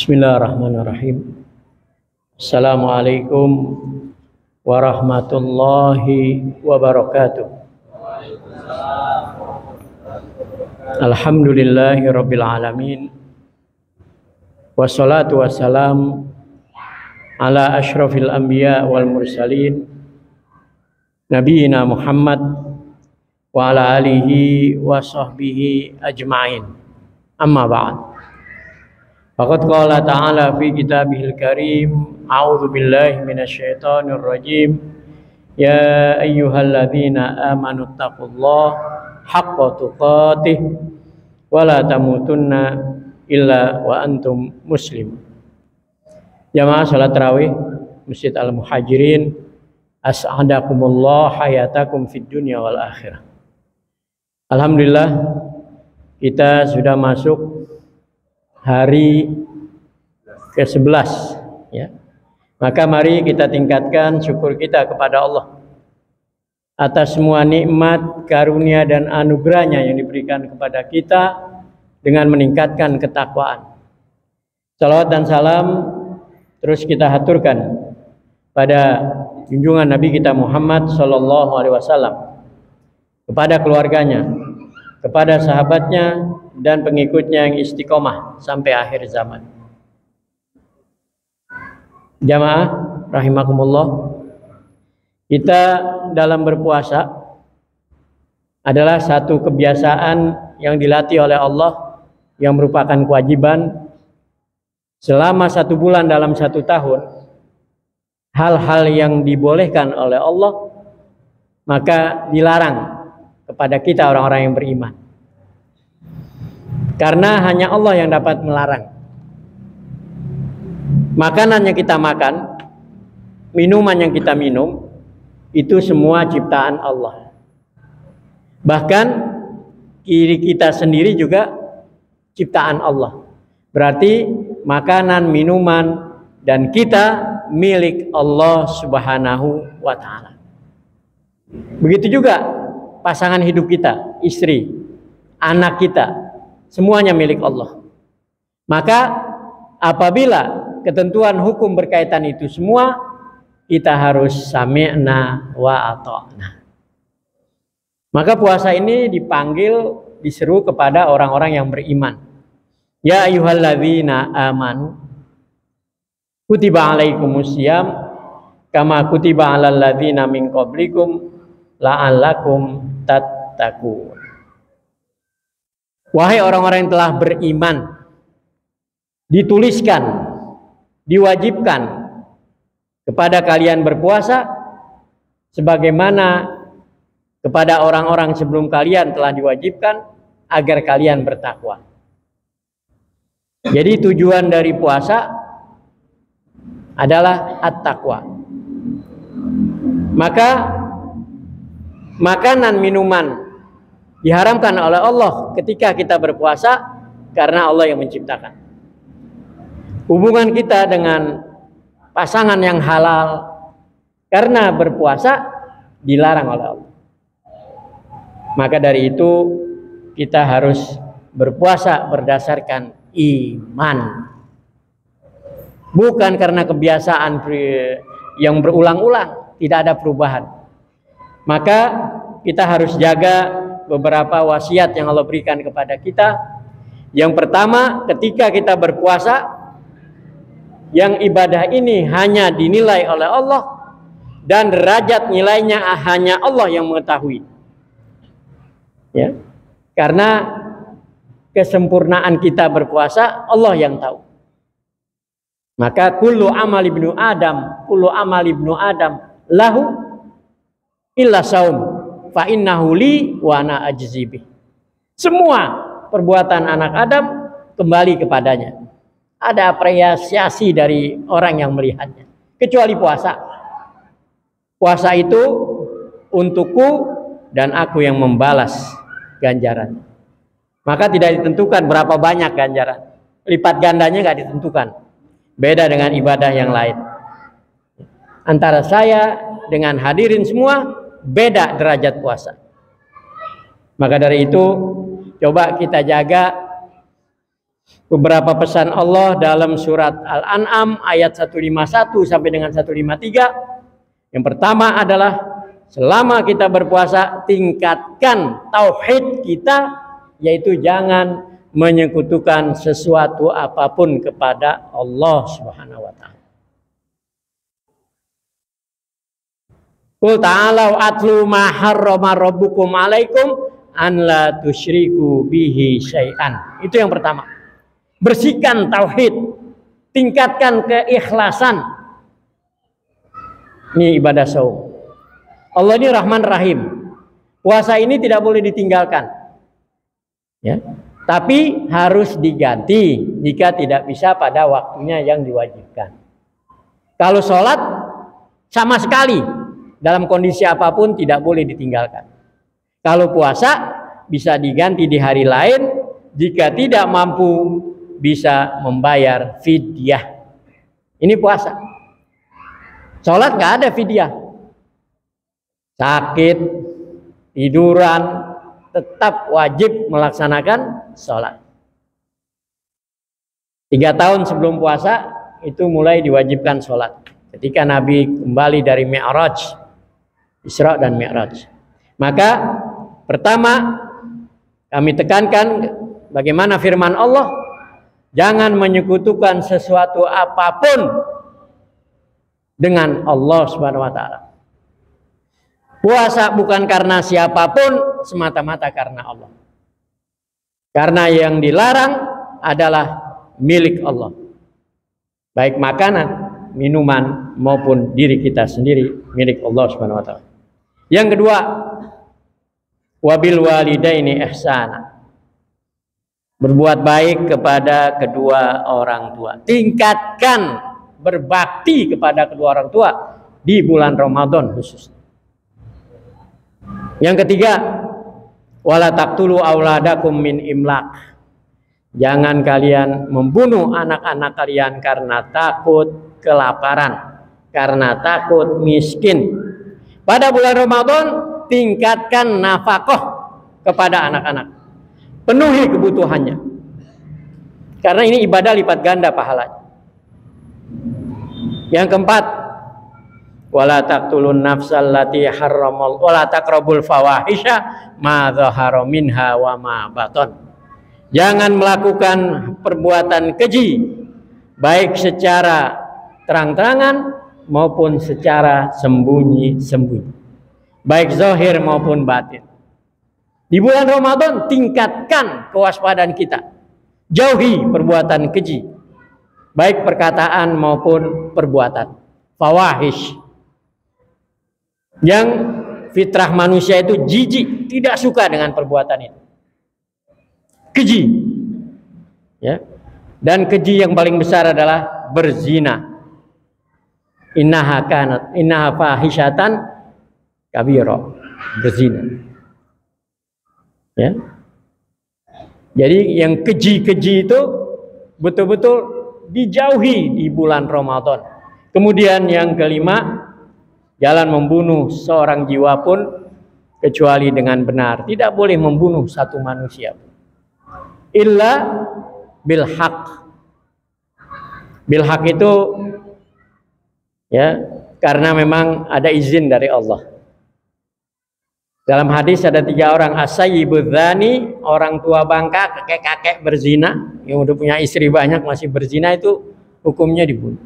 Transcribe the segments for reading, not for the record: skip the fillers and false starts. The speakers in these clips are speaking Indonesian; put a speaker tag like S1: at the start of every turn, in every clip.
S1: Bismillahirrahmanirrahim. Assalamualaikum warahmatullahi wabarakatuh. Alhamdulillahi rabbil alamin. Wassalatu wassalam ala asyrafil anbiya wal mursalin nabiyina Muhammad wa ala alihi wa sahbihi ajma'in. Amma ba'd. Faqad qala ta'ala fi kitabihil karim, a'udzu billahi minasyaitonir rajim. Ya ayyuhalladzina amanu taqullaha haqqa tuqatih wa la tamutunna illa wa antum muslimun. Jamaah salat tarawih Masjid Al-Muhajirin, as'adakumullah hayatakum fid dunya wal akhirah. Alhamdulillah, kita sudah masuk hari ke-11 ya. Maka mari kita tingkatkan syukur kita kepada Allah atas semua nikmat, karunia dan anugerahnya yang diberikan kepada kita dengan meningkatkan ketakwaan. Salawat dan salam terus kita haturkan pada junjungan Nabi kita Muhammad sallallahu alaihi wasallam, kepada keluarganya, kepada sahabatnya dan pengikutnya yang istiqomah sampai akhir zaman. Jamaah rahimakumullah, kita dalam berpuasa adalah satu kebiasaan yang dilatih oleh Allah, yang merupakan kewajiban selama 1 bulan dalam 1 tahun. Hal-hal yang dibolehkan oleh Allah maka dilarang kepada kita orang-orang yang beriman, karena hanya Allah yang dapat melarang. Makanan yang kita makan, minuman yang kita minum, itu semua ciptaan Allah. Bahkan diri kita sendiri juga ciptaan Allah. Berarti makanan, minuman, dan kita milik Allah Subhanahu wa ta'ala. Begitu juga pasangan hidup kita, istri, anak kita, semuanya milik Allah. Maka apabila ketentuan hukum berkaitan itu semua, kita harus sami'na wa ata'na. Maka puasa ini diseru kepada orang-orang yang beriman. Ya ayyuhalladzina amanu kutiba alaikumusiyam kama kutiba alal ladzina min qablikum la'allakum tattaqun. Wahai orang-orang yang telah beriman, dituliskan, diwajibkan kepada kalian berpuasa sebagaimana kepada orang-orang sebelum kalian telah diwajibkan agar kalian bertakwa. Jadi tujuan dari puasa adalah at-taqwa. Maka makanan, minuman diharamkan oleh Allah ketika kita berpuasa karena Allah yang menciptakan. Hubungan kita dengan pasangan yang halal karena berpuasa dilarang oleh Allah. Maka dari itu kita harus berpuasa berdasarkan iman, bukan karena kebiasaan yang berulang-ulang, tidak ada perubahan. Maka kita harus jaga beberapa wasiat yang Allah berikan kepada kita. Yang pertama, ketika kita berpuasa, yang ibadah ini hanya dinilai oleh Allah dan derajat nilainya hanya Allah yang mengetahui. Ya, karena kesempurnaan kita berpuasa Allah yang tahu. Maka kullu amal ibnu Adam lahu illa saum fa innahu li wa ana ajzi bih. Semua perbuatan anak Adam kembali kepadanya. Ada apresiasi dari orang yang melihatnya, kecuali puasa. Puasa itu untukku dan aku yang membalas ganjaran. Maka tidak ditentukan berapa banyak ganjaran, lipat gandanya nggak ditentukan. Beda dengan ibadah yang lain. Antara saya dengan hadirin semua beda derajat puasa. Maka dari itu coba kita jaga beberapa pesan Allah dalam surat Al-An'am ayat 151 sampai dengan 153. Yang pertama adalah selama kita berpuasa tingkatkan tauhid kita, yaitu jangan menyekutukan sesuatu apapun kepada Allah Subhanahu wa taala. Qul ta'alau atlu ma harrama rabbukum 'alaikum an la tusyriku bihi syai'an. Itu yang pertama. Bersihkan tauhid, tingkatkan keikhlasan. Ini ibadah saum. Allah ini Rahman Rahim. Puasa ini tidak boleh ditinggalkan. Ya. Tapi harus diganti jika tidak bisa pada waktunya yang diwajibkan. Kalau sholat sama sekali dalam kondisi apapun tidak boleh ditinggalkan. Kalau puasa bisa diganti di hari lain, jika tidak mampu bisa membayar fidyah. Ini puasa. Sholat nggak ada fidyah. Sakit, tiduran, tetap wajib melaksanakan sholat. 3 tahun sebelum puasa itu mulai diwajibkan sholat. Ketika Nabi kembali dari Mi'raj, Isra dan Mi'raj. Maka pertama kami tekankan bagaimana firman Allah, jangan menyekutukan sesuatu apapun dengan Allah Subhanahu wa taala. Puasa bukan karena siapapun, semata-mata karena Allah. Karena yang dilarang adalah milik Allah. Baik makanan, minuman maupun diri kita sendiri milik Allah Subhanahu wa taala. Yang kedua, wabil walidaini ihsana. Berbuat baik kepada kedua orang tua. Tingkatkan berbakti kepada kedua orang tua di bulan Ramadan khususnya. Yang ketiga, wala taqtulu auladakum min imlaq. Jangan kalian membunuh anak-anak kalian karena takut kelaparan, karena takut miskin. Pada bulan Ramadan tingkatkan nafkah kepada anak-anak. Penuhi kebutuhannya. Karena ini ibadah lipat ganda pahalanya. Yang keempat, wala taqtulun nafsal lati harramal wala taqrabul fawahisha ma dzahara minha wa ma baton. Jangan melakukan perbuatan keji baik secara terang-terangan maupun secara sembunyi-sembunyi. Baik zahir maupun batin. Di bulan Ramadan tingkatkan kewaspadaan kita. Jauhi perbuatan keji baik perkataan maupun perbuatan. Fawahish. Yang fitrah manusia itu jijik, tidak suka dengan perbuatan itu. Keji. Ya. Dan keji yang paling besar adalah berzina. Innaha fahishatan kabira. Berzina. Ya. Jadi yang keji-keji itu betul-betul dijauhi di bulan Ramadan. Kemudian yang kelima, jalan membunuh seorang jiwa pun kecuali dengan benar. Tidak boleh membunuh satu manusia. Illa bil haq. Bil haq itu ya, karena memang ada izin dari Allah. Dalam hadis ada 3 orang, as-sayyibudz zani, orang tua bangka, kakek-kakek berzina, yang udah punya istri banyak masih berzina, itu hukumnya dibunuh.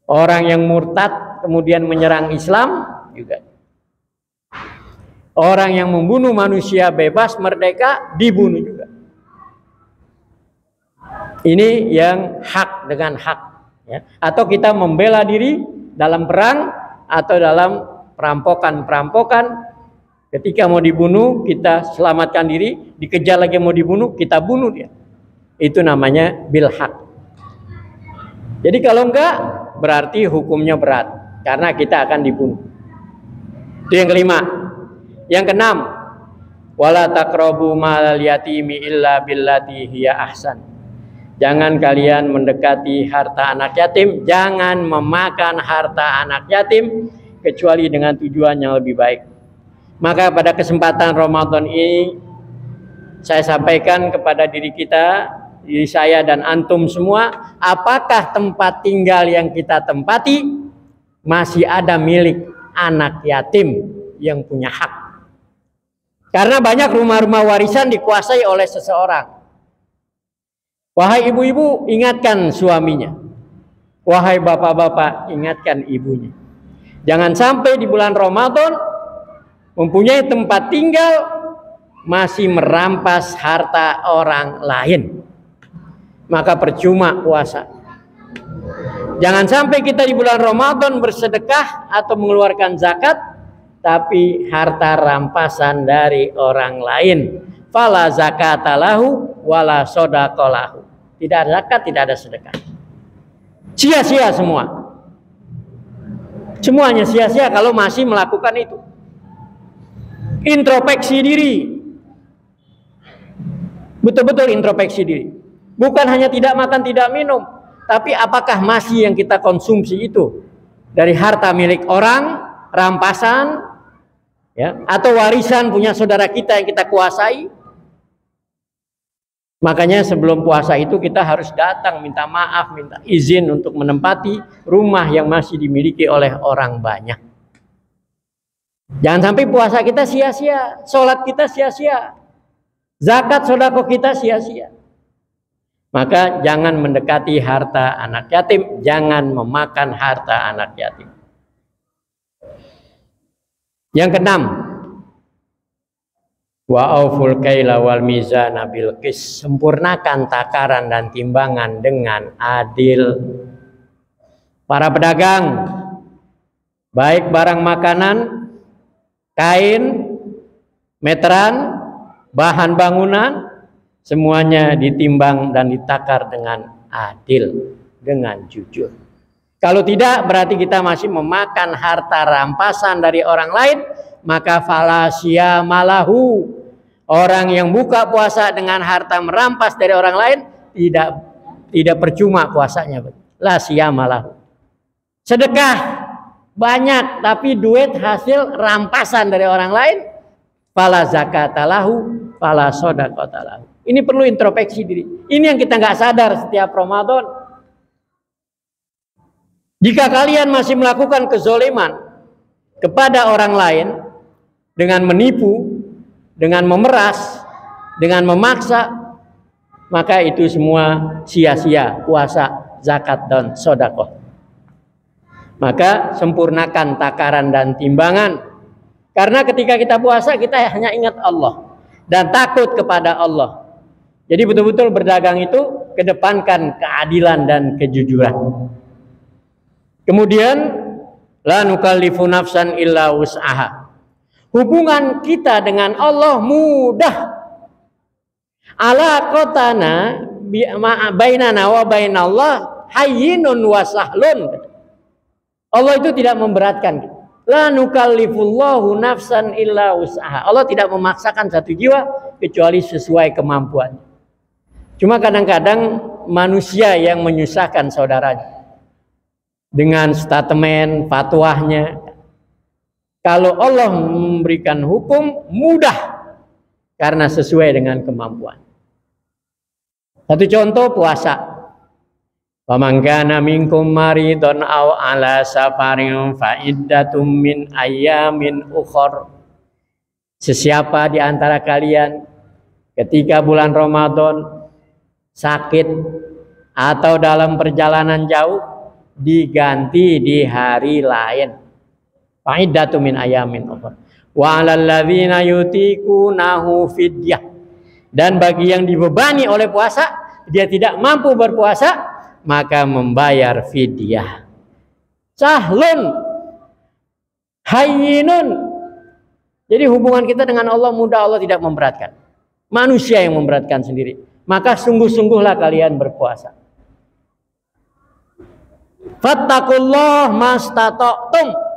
S1: Orang yang murtad kemudian menyerang Islam juga. Orang yang membunuh manusia bebas merdeka dibunuh juga. Ini yang hak dengan hak. Ya. Atau kita membela diri dalam perang atau dalam perampokan. Ketika mau dibunuh kita selamatkan diri, dikejar lagi mau dibunuh kita bunuh dia. Itu namanya bil haq. Jadi kalau enggak berarti hukumnya berat karena kita akan dibunuh. Itu yang kelima. Yang keenam, wala taqrabu malal yatimi illa billati hiya ahsan. Jangan kalian mendekati harta anak yatim, jangan memakan harta anak yatim kecuali dengan tujuan yang lebih baik. Maka pada kesempatan Ramadan ini saya sampaikan kepada diri kita, diri saya dan antum semua, apakah tempat tinggal yang kita tempati masih ada milik anak yatim yang punya hak? Karena banyak rumah-rumah warisan dikuasai oleh seseorang. Wahai ibu-ibu, ingatkan suaminya. Wahai bapak-bapak, ingatkan ibunya. Jangan sampai di bulan Ramadan mempunyai tempat tinggal masih merampas harta orang lain. Maka percuma puasa. Jangan sampai kita di bulan Ramadan bersedekah atau mengeluarkan zakat, tapi harta rampasan dari orang lain. Fala zakatalahu wala shadaqalahu. Tidak ada zakat, tidak ada sedekah. Sia-sia semua. Semuanya sia-sia kalau masih melakukan itu. Introspeksi diri. Betul-betul introspeksi diri. Bukan hanya tidak makan, tidak minum, tapi apakah masih yang kita konsumsi itu dari harta milik orang, rampasan, ya, atau warisan punya saudara kita yang kita kuasai? Makanya sebelum puasa itu kita harus datang minta maaf, minta izin untuk menempati rumah yang masih dimiliki oleh orang banyak. Jangan sampai puasa kita sia-sia, sholat kita sia-sia, zakat sedekah kita sia-sia. Maka jangan mendekati harta anak yatim, jangan memakan harta anak yatim. Yang keenam, wa auful kaila wal mizana bil qis, sempurnakan takaran dan timbangan dengan adil. Para pedagang, baik barang makanan, kain, meteran, bahan bangunan, semuanya ditimbang dan ditakar dengan adil, dengan jujur. Kalau tidak, berarti kita masih memakan harta rampasan dari orang lain, maka falasia malahu. Orang yang buka puasa dengan harta merampas dari orang lain tidak percuma puasanya. La siyamalahu. Sedekah banyak tapi duit hasil rampasan dari orang lain, fala zakatalahu, fala shadaqatalahu. Ini perlu introspeksi diri. Ini yang kita nggak sadar setiap Ramadan. Jika kalian masih melakukan kezoliman kepada orang lain dengan menipu, dengan memeras, dengan memaksa, maka itu semua sia-sia puasa, zakat, dan sedekah. Maka sempurnakan takaran dan timbangan. Karena ketika kita puasa, kita hanya ingat Allah dan takut kepada Allah. Jadi betul-betul berdagang itu kedepankan keadilan dan kejujuran. Kemudian la nukallifu nafsan illa wus'aha. Hubungan kita dengan Allah mudah. Ala qatana bainana wa bainallah hayyinun wa sahlun. Allah itu tidak memberatkan kita. La nukallifullahu nafsan illa wus'aha. Allah tidak memaksakan satu jiwa kecuali sesuai kemampuan. Cuma kadang-kadang manusia yang menyusahkan saudaranya dengan statement fatwanya. Kalau Allah memberikan hukum mudah karena sesuai dengan kemampuan. Satu contoh puasa. Faman kana minkum maridun aw ala safarin fa iddatum min ayyamin ukhra. Sesiapa di antara kalian ketika bulan Ramadan sakit atau dalam perjalanan jauh, diganti di hari lain. Fa'iddatu min ayamin ukhra. Wa 'alal ladzina yutiqunahu fidyah. Dan bagi yang dibebani oleh puasa, dia tidak mampu berpuasa, maka membayar fidyah. Sahlun hayyinun. Jadi hubungan kita dengan Allah mudah, Allah tidak memberatkan. Manusia yang memberatkan sendiri. Maka sungguh-sungguhlah kalian berpuasa. Fattakullah mastata'tum.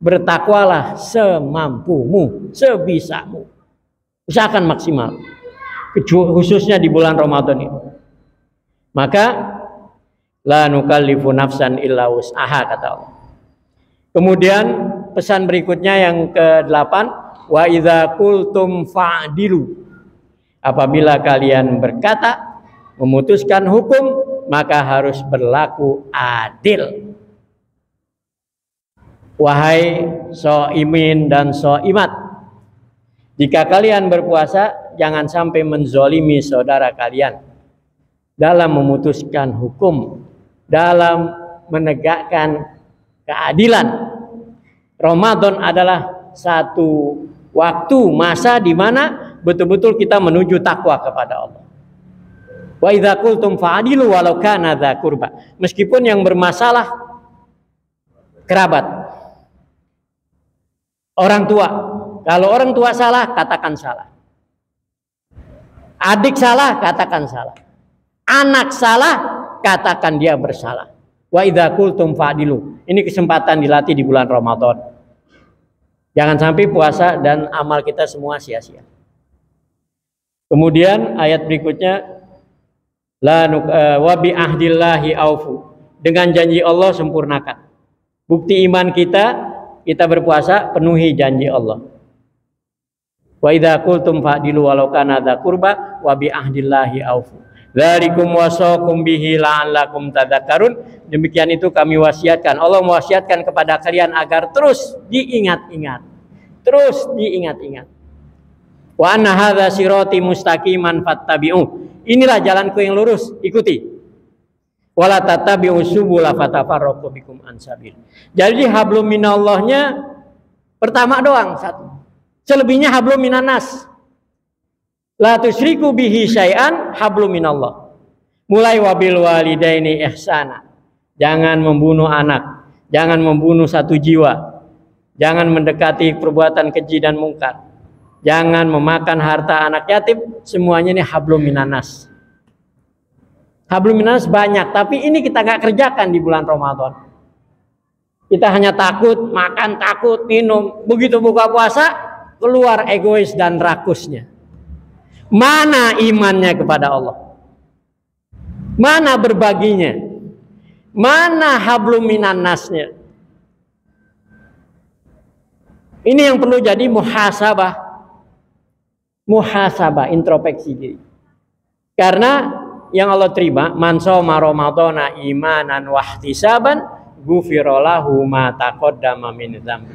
S1: Bertakwalah semampumu, sebisamu. Usahakan maksimal. Khususnya di bulan Ramadan ini. Maka la nukallifu nafsan illa wus'aha kata Allah. Kemudian pesan berikutnya yang ke-8, wa idza qultum fa'dilu. Apabila kalian berkata, memutuskan hukum, maka harus berlaku adil. Wahai shaimin dan shaimat, jika kalian berpuasa, jangan sampai menzolimi saudara kalian dalam memutuskan hukum, dalam menegakkan keadilan. Ramadan adalah satu waktu, masa di mana betul-betul kita menuju takwa kepada Allah. Wa idza qultum fa'dilu walau kana dza qurba. Meskipun yang bermasalah kerabat, orang tua. Kalau orang tua salah, katakan salah. Adik salah, katakan salah. Anak salah, katakan dia bersalah. Wa idza qultum fa'dilu. Ini kesempatan dilatih di bulan Ramadan. Jangan sampai puasa dan amal kita semua sia-sia. Kemudian ayat berikutnya, wa bi ahdillahi aufu. Dengan janji Allah sempurnakan. Bukti iman kita berpuasa penuhi janji Allah. Wa idza qultum fa'dilu walau kana dza qurba wa bi ahdillahi aufu. Dzalikum wasaqum bihi la'allakum tadzakkarun. Demikian itu kami wasiatkan. Allah mewasiatkan kepada kalian agar terus diingat-ingat. Terus diingat-ingat. Wa anna hadza sirati mustaqiman fattabi'u. Inilah jalanku yang lurus, ikuti. Wala tattabi'u subula fatafarraqu bikum an sabil. Jadi hablum minallahnya pertama doang, satu. Selebihnya hablum minanas. La tusyriku bihi syai'an hablum minallah. Mulai wabil walidaini ihsana. Jangan membunuh anak, jangan membunuh satu jiwa, jangan mendekati perbuatan keji dan mungkar, jangan memakan harta anak yatim. Semuanya ini hablum minanas. Hablum minanas banyak, tapi ini kita nggak kerjakan di bulan Ramadan. Kita hanya takut makan, takut minum. Begitu buka puasa, keluar egois dan rakusnya. Mana imannya kepada Allah? Mana berbaginya? Mana hablum minannasnya? Ini yang perlu jadi muhasabah. Muhasabah, introspeksi diri. Karena yang Allah terima, man shoma ramadhana imanan wahtisaban ghufira lahu ma taqaddama min dzambi.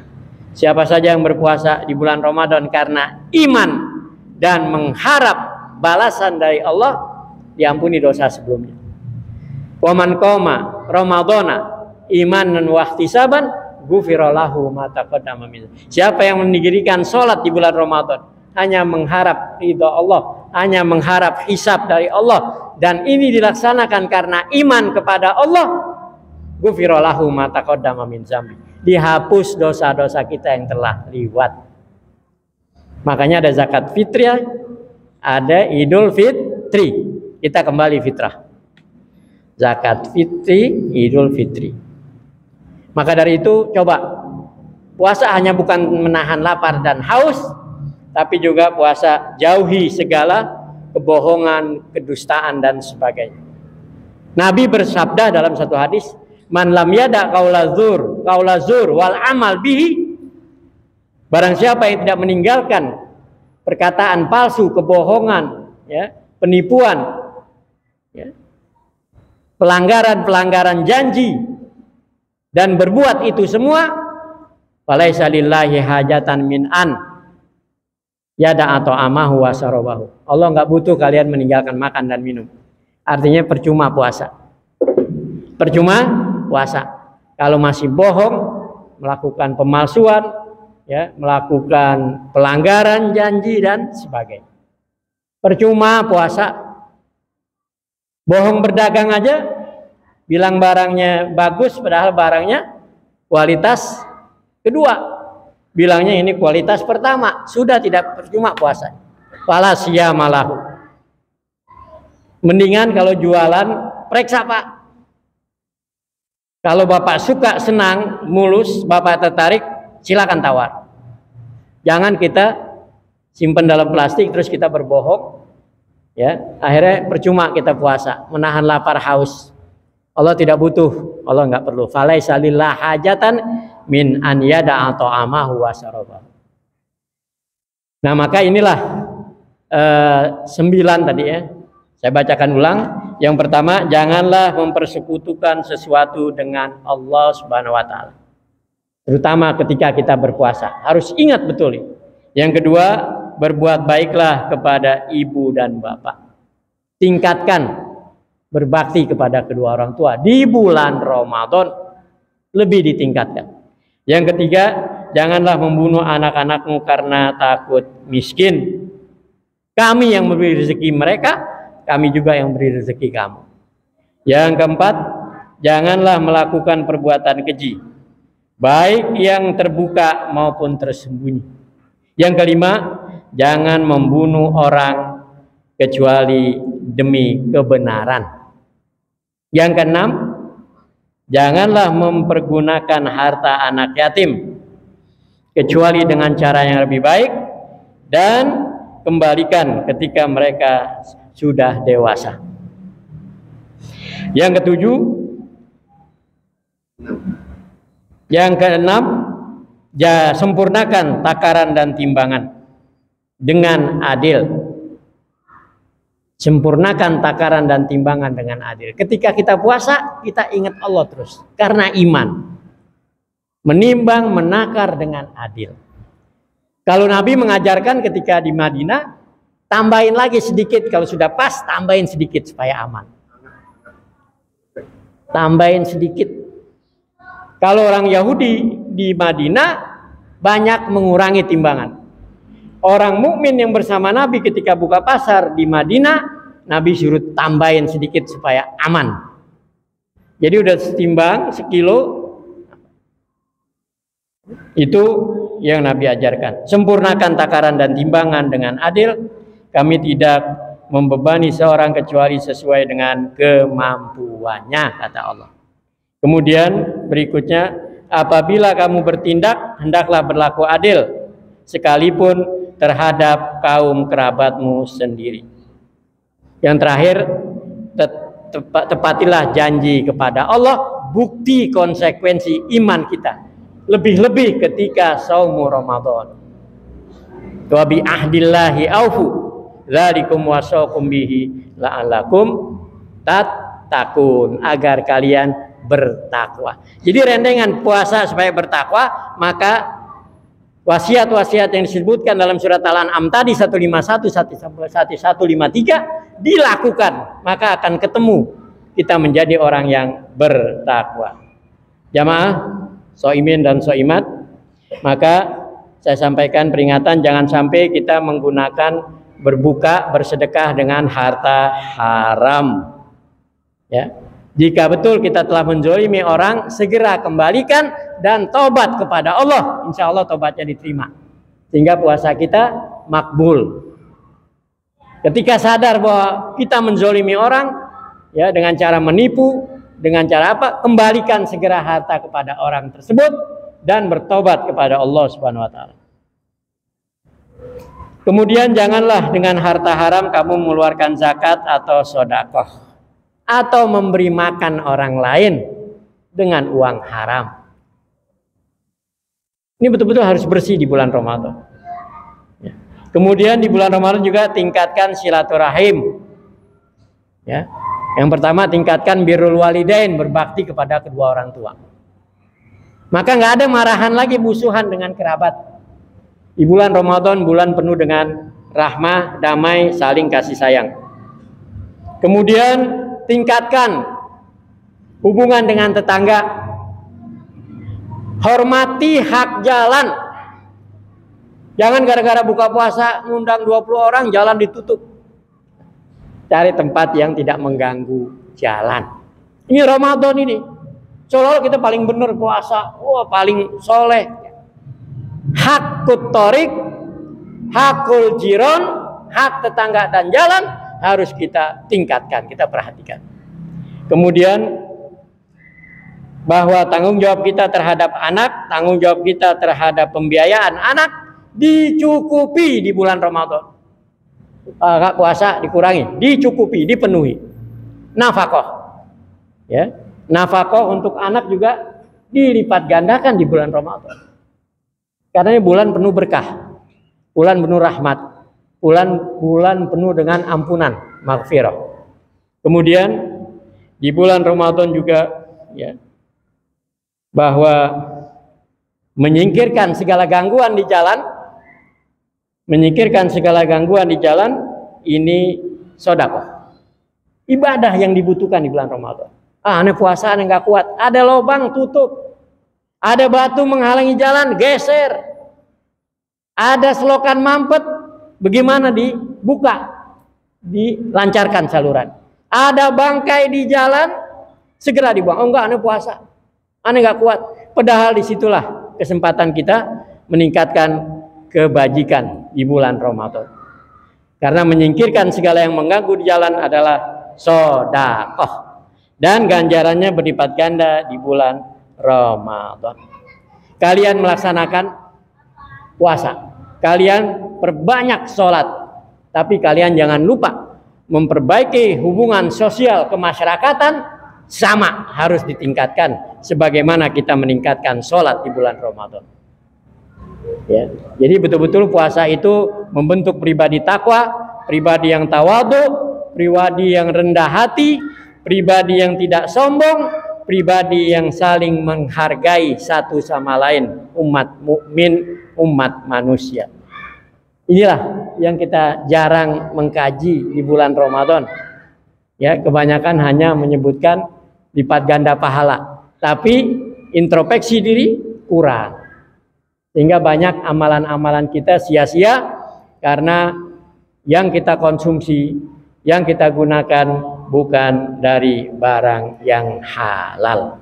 S1: Siapa saja yang berpuasa di bulan Ramadan karena iman dan mengharap balasan dari Allah, diampuni dosa sebelumnya. Wa man qoma ramadhana imanan wahtisaban ghufira lahu ma taqaddama min. Siapa yang mendirikan salat di bulan Ramadan hanya mengharap ridha Allah, hanya mengharap hisab dari Allah, dan ini dilaksanakan karena iman kepada Allah, ghufira lahu ma taqaddama min dzambi. Dihapus dosa-dosa kita yang telah lewat. Makanya ada zakat fitrah, ada Idul Fitri. Kita kembali fitrah. Zakat fitri, Idul Fitri. Maka dari itu coba puasa hanya bukan menahan lapar dan haus, tapi juga puasa jauhi segala kebohongan, kedustaan dan sebagainya. Nabi bersabda dalam satu hadis, man lam yada qaula zur wal amal bihi. Barang siapa yang tidak meninggalkan perkataan palsu, kebohongan, ya, penipuan, ya, pelanggaran janji, dan berbuat itu semua, falaisa lillahi hajatan min an yada atau amahu wa sarabahu. Allah nggak butuh kalian meninggalkan makan dan minum. Artinya percuma puasa. Percuma puasa kalau masih bohong, melakukan pemalsuan, ya, melakukan pelanggaran janji dan sebagainya. Percuma puasa. Bohong berdagang aja, bilang barangnya bagus padahal barangnya kualitas kedua. Bilangnya ini kualitas pertama, sudah tidak percuma puasa. Fala siyamalahu. Mendingan kalau jualan periksa Pak. Kalau Bapak suka, senang, mulus, Bapak tertarik, silakan tawar. Jangan kita simpan dalam plastik terus kita berbohong, ya, akhirnya percuma kita puasa, menahan lapar haus. Allah tidak butuh, Allah nggak perlu. Falaisa lillah hajatan min an yada'a ta'amahu wa syarabahu. Nah, maka inilah 9 tadi ya. Saya bacakan ulang. Yang pertama, janganlah mempersekutukan sesuatu dengan Allah Subhanahu wa taala. Terutama ketika kita berpuasa. Harus ingat betul ini. Yang kedua, berbuat baiklah kepada ibu dan bapak. Tingkatkan berbakti kepada kedua orang tua di bulan Ramadan, lebih ditingkatkan. Yang ketiga, janganlah membunuh anak-anakmu karena takut miskin. Kami yang memberi rezeki mereka, kami juga yang beri rezeki kamu. Yang keempat, janganlah melakukan perbuatan keji, baik yang terbuka maupun tersembunyi. Yang kelima, jangan membunuh orang kecuali demi kebenaran. Yang keenam, janganlah mempergunakan harta anak yatim kecuali dengan cara yang lebih baik, dan kembalikan ketika mereka sudah dewasa. Yang ketujuh, yang keenam, sempurnakan takaran dan timbangan dengan adil. Sempurnakan takaran dan timbangan dengan adil. Ketika kita puasa, kita ingat Allah terus. Karena iman. Menimbang, menakar dengan adil. Kalau Nabi mengajarkan ketika di Madinah, tambahin lagi sedikit. Kalau sudah pas, tambahin sedikit supaya aman. Tambahin sedikit. Kalau orang Yahudi di Madinah, banyak mengurangi timbangan. Orang mukmin yang bersama Nabi ketika buka pasar di Madinah, Nabi suruh tambahin sedikit supaya aman. Jadi udah setimbang sekilo, itu yang Nabi ajarkan. Sempurnakan takaran dan timbangan dengan adil. Kami tidak membebani seorang kecuali sesuai dengan kemampuannya, kata Allah. Kemudian berikutnya, apabila kamu bertindak, hendaklah berlaku adil, sekalipun terhadap kaum kerabatmu sendiri. Yang terakhir, tepatilah janji kepada Allah, bukti konsekuensi iman kita. Lebih-lebih ketika saumu Ramadan. Wa bi ahdillahi aufu, dzalikum wasaqum bihi la'allakum tattaqun, agar kalian bertakwa. Jadi rendengan puasa supaya bertakwa, maka wasiat-wasiat yang disebutkan dalam surat Al-An'am tadi 151 153 dilakukan, maka akan ketemu kita menjadi orang yang bertakwa. Jamaah soimin dan soimat, maka saya sampaikan peringatan jangan sampai kita menggunakan berbuka, bersedekah dengan harta haram. Ya. Jika betul kita telah menzalimi orang, segera kembalikan dan tobat kepada Allah. Insya Allah tobatnya diterima. Sehingga puasa kita makbul. Ketika sadar bahwa kita menzalimi orang, ya, dengan cara menipu, dengan cara apa? Kembalikan segera harta kepada orang tersebut dan bertobat kepada Allah Subhanahu wa taala. Kemudian janganlah dengan harta haram kamu mengeluarkan zakat atau sedekah, atau memberi makan orang lain dengan uang haram. Ini betul-betul harus bersih di bulan Ramadan. Ya. Kemudian di bulan Ramadan juga tingkatkan silaturahim. Ya. Yang pertama, tingkatkan birrul walidain, berbakti kepada kedua orang tua. Maka nggak ada marahan lagi, musuhan dengan kerabat. Di bulan Ramadan, bulan penuh dengan rahmah, damai, saling kasih sayang. Kemudian tingkatkan hubungan dengan tetangga. Hormati hak jalan. Jangan gara-gara buka puasa ngundang 20 orang, jalan ditutup. Cari tempat yang tidak mengganggu jalan. Ini Ramadan ini. Seolah-olah kita paling benar puasa. Wah, paling soleh. Hakut torik, hakul jiron, hak tetangga dan jalan harus kita tingkatkan, kita perhatikan. Kemudian bahwa tanggung jawab kita terhadap anak, tanggung jawab kita terhadap pembiayaan anak dicukupi di bulan Ramadan. Puasa dikurangi, dicukupi, dipenuhi. Nafkah, ya, nafkah untuk anak juga dilipat gandakan di bulan Ramadan. Karena ini bulan penuh berkah, bulan penuh rahmat, bulan penuh dengan ampunan, maghfirah. Kemudian di bulan Ramadan juga ya, bahwa menyingkirkan segala gangguan di jalan, ini sedekah. Ibadah yang dibutuhkan di bulan Ramadan. Aneh puasa aneh nggak kuat, ada lubang tutup, ada batu menghalangi jalan geser, ada selokan mampet, bagaimana dibuka, dilancarkan saluran. Ada bangkai di jalan, segera dibuang. Oh enggak, aneh puasa, aneh nggak kuat. Padahal disitulah kesempatan kita meningkatkan kebajikan di bulan Ramadan. Karena menyingkirkan segala yang mengganggu di jalan adalah sedekah, dan ganjarannya berlipat ganda di bulan Ramadan. Kalian melaksanakan puasa, kalian perbanyak sholat, tapi kalian jangan lupa memperbaiki hubungan sosial kemasyarakatan, sama harus ditingkatkan sebagaimana kita meningkatkan sholat di bulan Ramadan. Ya, jadi betul-betul puasa itu membentuk pribadi takwa, pribadi yang tawadhu, pribadi yang rendah hati, pribadi yang tidak sombong, pribadi yang saling menghargai satu sama lain, umat mukmin, umat manusia. Inilah yang kita jarang mengkaji di bulan Ramadan. Ya, kebanyakan hanya menyebutkan lipat ganda pahala, tapi introspeksi diri kurang. Sehingga banyak amalan-amalan kita sia-sia karena yang kita konsumsi, yang kita gunakan bukan dari barang yang halal.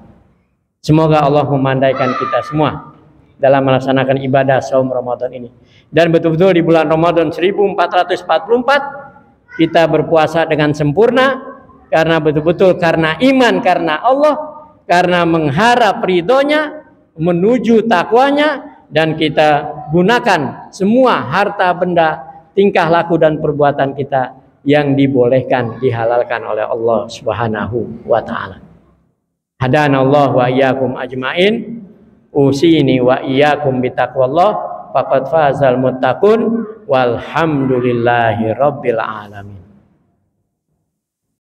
S1: Semoga Allah memandaikan kita semua dalam melaksanakan ibadah saum Ramadan ini. Dan betul-betul di bulan Ramadan 1444 kita berpuasa dengan sempurna, karena betul-betul karena iman, karena Allah, karena mengharap ridhonya, menuju takwanya, dan kita gunakan semua harta benda, tingkah laku dan perbuatan kita yang dibolehkan, dihalalkan oleh Allah Subhanahu wa taala. Hadanallahu wa iyyakum ajmain. Usini wa iyyakum bitaqwallah, faqad fazal muttaqun, walhamdulillahi rabbil alamin.